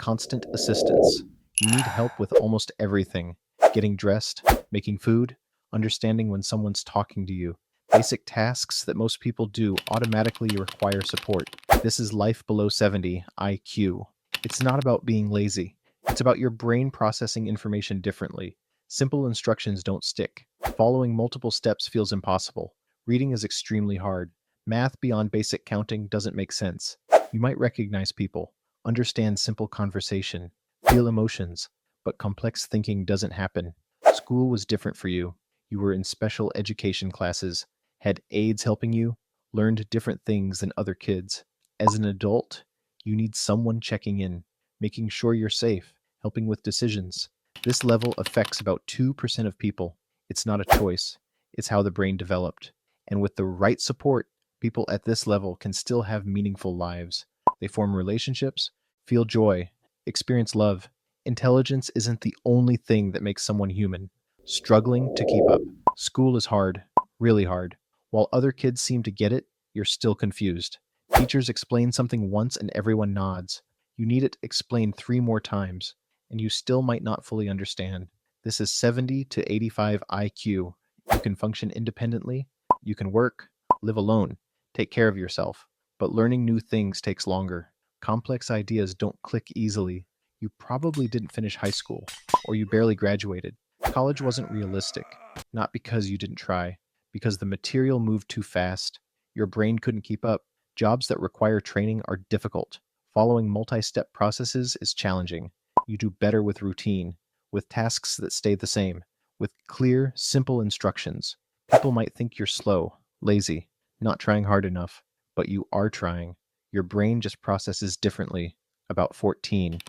constant assistance. You need help with almost everything: getting dressed, making food, understanding when someone's talking to you. Basic tasks that most people do automatically require support. This is life below 70 IQ. It's not about being lazy. It's about your brain processing information differently. Simple instructions don't stick. Following multiple steps feels impossible. Reading is extremely hard. Math beyond basic counting doesn't make sense. You might recognize people, understand simple conversation, feel emotions, but complex thinking doesn't happen. School was different for you. You were in special education classes, had aides helping you, learned different things than other kids. As an adult, you need someone checking in, making sure you're safe, helping with decisions. This level affects about 2% of people. It's not a choice, it's how the brain developed. And with the right support, people at this level can still have meaningful lives. They form relationships, feel joy, experience love. Intelligence isn't the only thing that makes someone human. Struggling to keep up. School is hard, really hard. While other kids seem to get it, you're still confused. Teachers explain something once and everyone nods. You need it explained 3 more times, and you still might not fully understand. This is 70 to 85 IQ. You can function independently, you can work, live alone, take care of yourself. But learning new things takes longer. Complex ideas don't click easily. You probably didn't finish high school, or you barely graduated. College wasn't realistic, not because you didn't try, because the material moved too fast. Your brain couldn't keep up. Jobs that require training are difficult. Following multi-step processes is challenging. You do better with routine, with tasks that stay the same, with clear, simple instructions. People might think you're slow, lazy, not trying hard enough, but you are trying. Your brain just processes differently. About 14%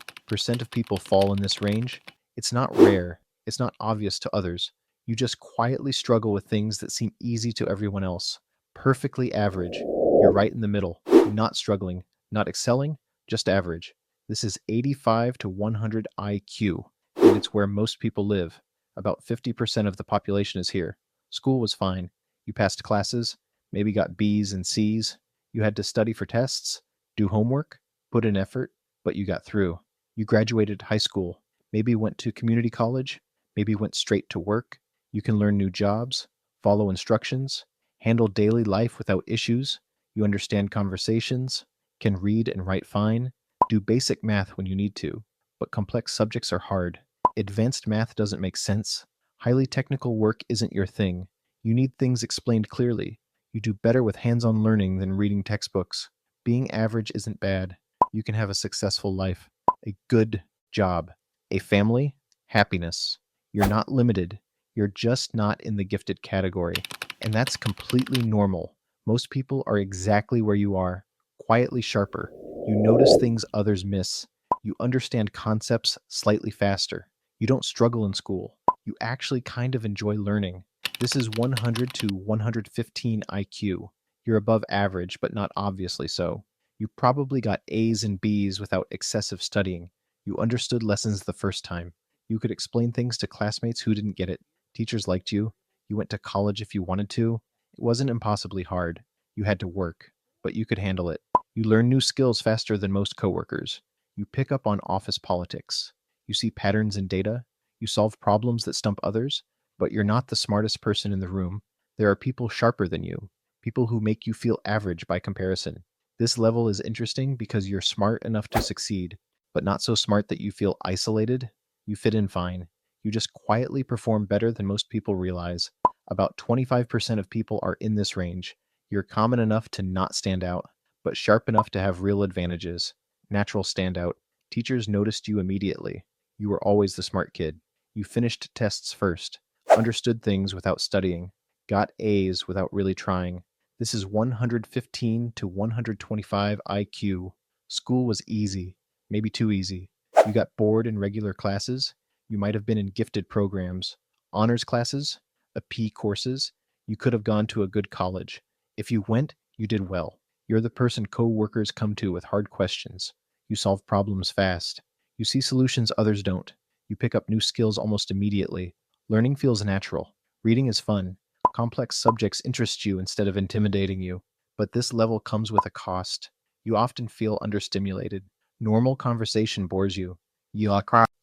of people fall in this range. It's not rare, it's not obvious to others. You just quietly struggle with things that seem easy to everyone else. Perfectly average. You're right in the middle, not struggling, not excelling, just average. This is 85 to 100 IQ, and it's where most people live. About 50% of the population is here. School was fine. You passed classes, maybe got B's and C's. You had to study for tests, do homework, put in effort, but you got through. You graduated high school, maybe went to community college, maybe went straight to work. You can learn new jobs, follow instructions, handle daily life without issues. You understand conversations, can read and write fine, do basic math when you need to, but complex subjects are hard. Advanced math doesn't make sense. Highly technical work isn't your thing. You need things explained clearly. You do better with hands-on learning than reading textbooks. Being average isn't bad. You can have a successful life, a good job, a family, happiness. You're not limited. You're just not in the gifted category. And that's completely normal. Most people are exactly where you are, quietly sharper. You notice things others miss. You understand concepts slightly faster. You don't struggle in school. You actually kind of enjoy learning. This is 100 to 115 IQ. You're above average, but not obviously so. You probably got A's and B's without excessive studying. You understood lessons the first time. You could explain things to classmates who didn't get it. Teachers liked you. You went to college if you wanted to. It wasn't impossibly hard. You had to work, but you could handle it. You learn new skills faster than most coworkers. You pick up on office politics. You see patterns in data. You solve problems that stump others, but you're not the smartest person in the room. There are people sharper than you, people who make you feel average by comparison. This level is interesting because you're smart enough to succeed, but not so smart that you feel isolated. You fit in fine. You just quietly perform better than most people realize. About 25% of people are in this range. You're common enough to not stand out, but sharp enough to have real advantages. Natural standout. Teachers noticed you immediately. You were always the smart kid. You finished tests first, understood things without studying, got A's without really trying. This is 115 to 125 IQ. School was easy, maybe too easy. You got bored in regular classes. You might have been in gifted programs, honors classes, AP courses. You could have gone to a good college. If you went, you did well. You're the person co-workers come to with hard questions. You solve problems fast. You see solutions others don't. You pick up new skills almost immediately. Learning feels natural. Reading is fun. Complex subjects interest you instead of intimidating you. But this level comes with a cost. You often feel understimulated. Normal conversation bores you.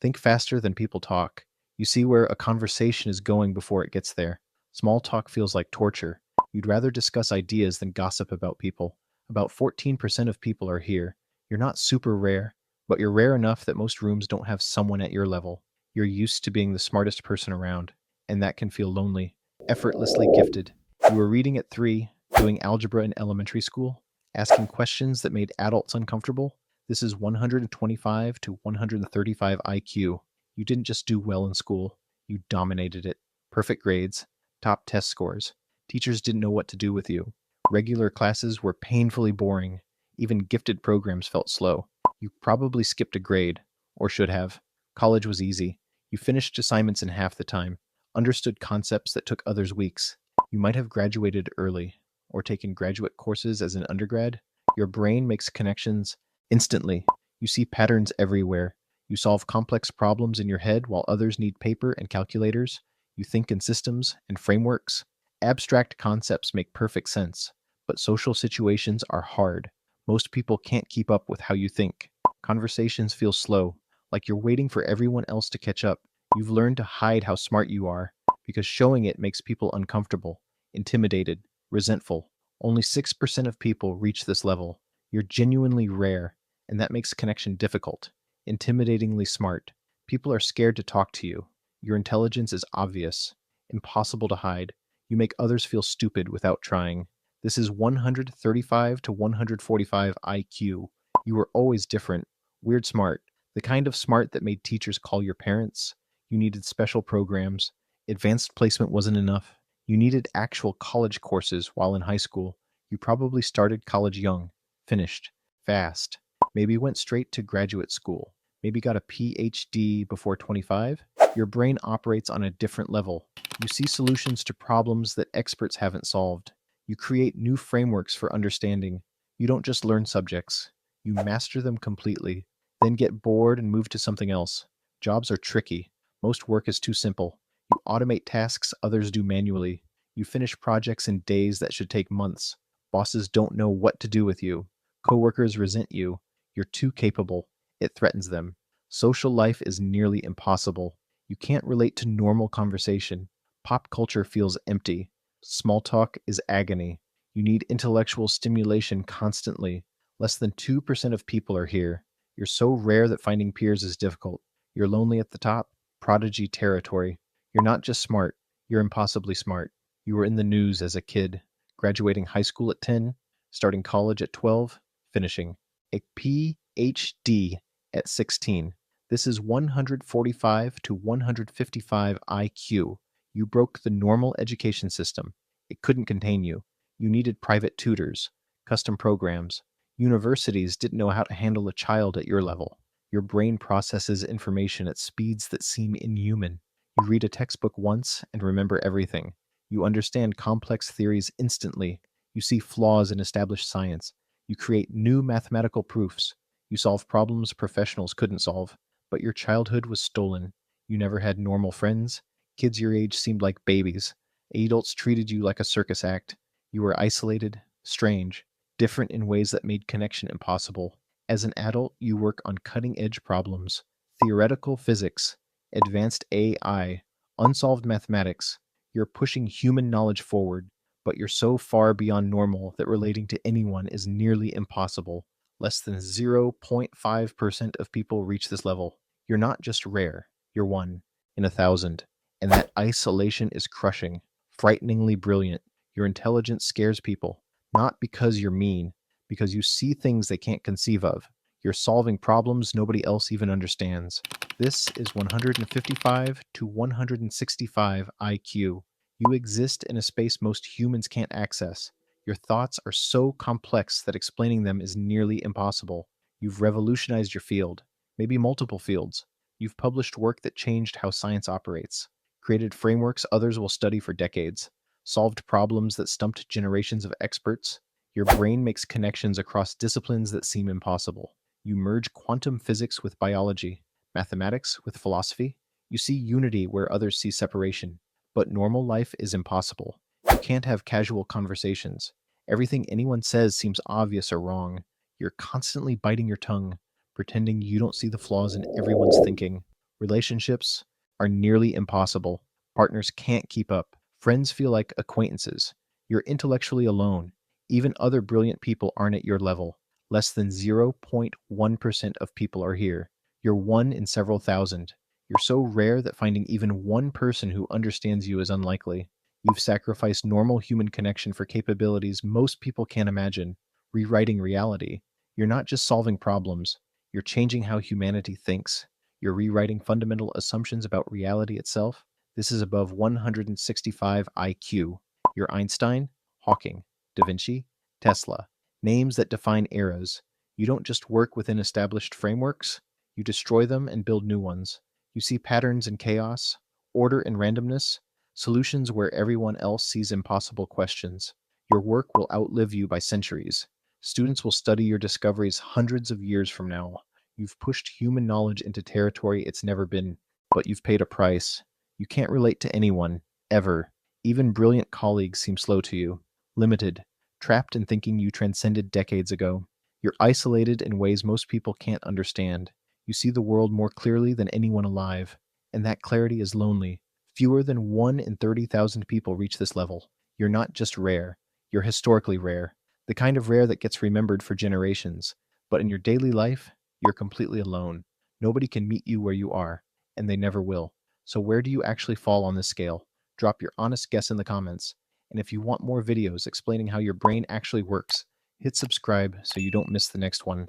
Think faster than people talk. You see where a conversation is going before it gets there. Small talk feels like torture. You'd rather discuss ideas than gossip about people. About 14% of people are here. You're not super rare, but you're rare enough that most rooms don't have someone at your level. You're used to being the smartest person around, and that can feel lonely. Effortlessly gifted. You were reading at 3, doing algebra in elementary school, asking questions that made adults uncomfortable. This is 125 to 135 IQ. You didn't just do well in school, you dominated it. Perfect grades, top test scores. Teachers didn't know what to do with you. Regular classes were painfully boring. Even gifted programs felt slow. You probably skipped a grade, or should have. College was easy. You finished assignments in half the time, understood concepts that took others weeks. You might have graduated early, or taken graduate courses as an undergrad. Your brain makes connections instantly. You see patterns everywhere. You solve complex problems in your head while others need paper and calculators. You think in systems and frameworks. Abstract concepts make perfect sense, but social situations are hard. Most people can't keep up with how you think. Conversations feel slow, like you're waiting for everyone else to catch up. You've learned to hide how smart you are because showing it makes people uncomfortable, intimidated, resentful. Only 6% of people reach this level. You're genuinely rare, and that makes connection difficult. Intimidatingly smart. People are scared to talk to you. Your intelligence is obvious, impossible to hide. You make others feel stupid without trying. This is 135 to 145 IQ. You were always different, weird smart, the kind of smart that made teachers call your parents. You needed special programs. Advanced placement wasn't enough. You needed actual college courses while in high school. You probably started college young, finished, fast. Maybe went straight to graduate school. Maybe got a PhD before 25. Your brain operates on a different level. You see solutions to problems that experts haven't solved. You create new frameworks for understanding. You don't just learn subjects, you master them completely, then get bored and move to something else. Jobs are tricky. Most work is too simple. You automate tasks others do manually. You finish projects in days that should take months. Bosses don't know what to do with you. Coworkers resent you. You're too capable. It threatens them. Social life is nearly impossible. You can't relate to normal conversation. Pop culture feels empty. Small talk is agony. You need intellectual stimulation constantly. Less than 2% of people are here. You're so rare that finding peers is difficult. You're lonely at the top, prodigy territory. You're not just smart, you're impossibly smart. You were in the news as a kid, graduating high school at 10, starting college at 12, finishing a PhD at 16. This is 145 to 155 IQ. You broke the normal education system. It couldn't contain you. You needed private tutors, custom programs. Universities didn't know how to handle a child at your level. Your brain processes information at speeds that seem inhuman. You read a textbook once and remember everything. You understand complex theories instantly. You see flaws in established science. You create new mathematical proofs. You solve problems professionals couldn't solve. But your childhood was stolen. You never had normal friends. Kids your age seemed like babies. Adults treated you like a circus act. You were isolated, strange, different in ways that made connection impossible. As an adult, you work on cutting edge problems, theoretical physics, advanced AI, unsolved mathematics. You're pushing human knowledge forward, but you're so far beyond normal that relating to anyone is nearly impossible. Less than 0.5% of people reach this level. You're not just rare, you're one in 1,000. And that isolation is crushing, frighteningly brilliant. Your intelligence scares people, not because you're mean, because you see things they can't conceive of. You're solving problems nobody else even understands. This is 155 to 165 IQ. You exist in a space most humans can't access. Your thoughts are so complex that explaining them is nearly impossible. You've revolutionized your field, maybe multiple fields. You've published work that changed how science operates, created frameworks others will study for decades, solved problems that stumped generations of experts. Your brain makes connections across disciplines that seem impossible. You merge quantum physics with biology, mathematics with philosophy. You see unity where others see separation. But normal life is impossible. You can't have casual conversations. Everything anyone says seems obvious or wrong. You're constantly biting your tongue, pretending you don't see the flaws in everyone's thinking. Relationships are nearly impossible. Partners can't keep up. Friends feel like acquaintances. You're intellectually alone. Even other brilliant people aren't at your level. Less than 0.1% of people are here. You're one in several thousand. You're so rare that finding even one person who understands you is unlikely. You've sacrificed normal human connection for capabilities most people can't imagine. Rewriting reality. You're not just solving problems, you're changing how humanity thinks. You're rewriting fundamental assumptions about reality itself. This is above 165 IQ. You're Einstein, Hawking, Da Vinci, Tesla. Names that define eras. You don't just work within established frameworks, you destroy them and build new ones. You see patterns in chaos, order in randomness, solutions where everyone else sees impossible questions. Your work will outlive you by centuries. Students will study your discoveries hundreds of years from now. You've pushed human knowledge into territory it's never been, but you've paid a price. You can't relate to anyone, ever. Even brilliant colleagues seem slow to you, limited, trapped in thinking you transcended decades ago. You're isolated in ways most people can't understand. You see the world more clearly than anyone alive, and that clarity is lonely. Fewer than 1 in 30,000 people reach this level. You're not just rare, you're historically rare. The kind of rare that gets remembered for generations. But in your daily life, you're completely alone. Nobody can meet you where you are, and they never will. So where do you actually fall on this scale? Drop your honest guess in the comments. And if you want more videos explaining how your brain actually works, hit subscribe so you don't miss the next one.